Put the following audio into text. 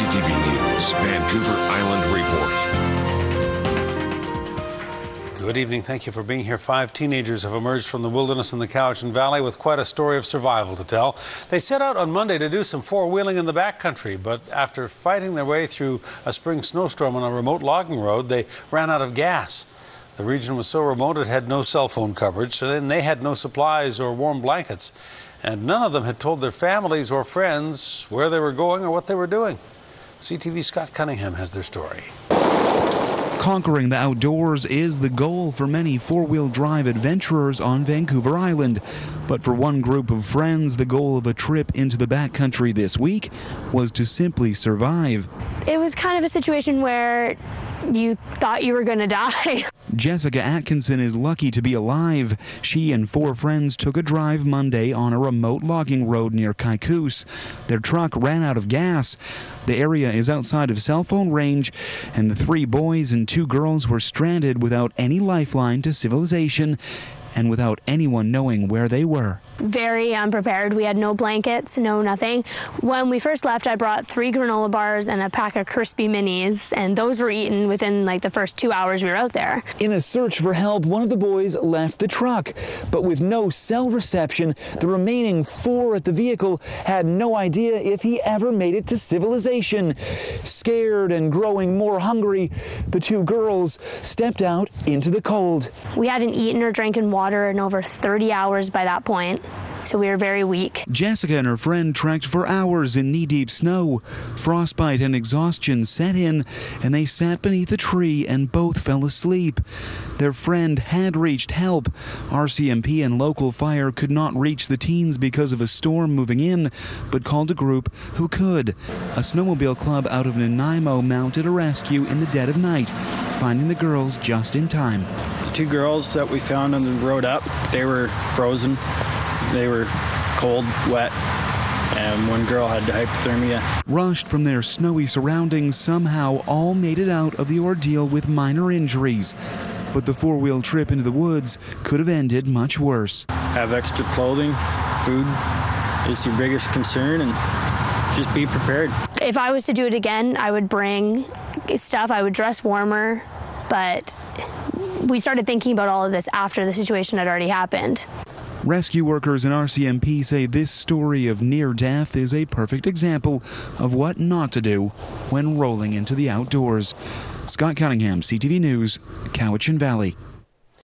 CTV News, Vancouver Island Report. Good evening. Thank you for being here. 5 teenagers have emerged from the wilderness in the Cowichan Valley with quite a story of survival to tell. They set out on Monday to do some four-wheeling in the backcountry, but after fighting their way through a spring snowstorm on a remote logging road, they ran out of gas. The region was so remote it had no cell phone coverage, and they had no supplies or warm blankets. And none of them had told their families or friends where they were going or what they were doing. CTV's Scott Cunningham has their story. Conquering the outdoors is the goal for many four-wheel drive adventurers on Vancouver Island. But for one group of friends, the goal of a trip into the backcountry this week was to simply survive. It was kind of a situation where you thought you were going to die. Jessica Atkinson is lucky to be alive. She and 4 friends took a drive Monday on a remote logging road near Cowichan. Their truck ran out of gas. The area is outside of cell phone range, and the 3 boys and 2 girls were stranded without any lifeline to civilization and without anyone knowing where they were. Very unprepared. We had no blankets, no nothing. When we first left, I brought 3 granola bars and a pack of crispy minis, and those were eaten within like the first 2 hours we were out there. In a search for help, one of the boys left the truck, but with no cell reception, the remaining 4 at the vehicle had no idea if he ever made it to civilization. Scared and growing more hungry, the 2 girls stepped out into the cold. We hadn't eaten or drank water in over 30 hours by that point. So we were very weak. Jessica and her friend trekked for hours in knee-deep snow. Frostbite and exhaustion set in, and they sat beneath a tree and both fell asleep. Their friend had reached help. RCMP and local fire could not reach the teens because of a storm moving in, but called a group who could. A snowmobile club out of Nanaimo mounted a rescue in the dead of night, finding the girls just in time. 2 girls that we found on the road up, they were frozen. They were cold, wet, and one girl had hypothermia. Rushed from their snowy surroundings, somehow all made it out of the ordeal with minor injuries. But the four-wheel trip into the woods could have ended much worse. Have extra clothing, food is your biggest concern, and just be prepared. If I was to do it again, I would bring stuff, I would dress warmer, but we started thinking about all of this after the situation had already happened. Rescue workers and RCMP say this story of near death is a perfect example of what not to do when rolling into the outdoors. Scott Cunningham, CTV News, Cowichan Valley.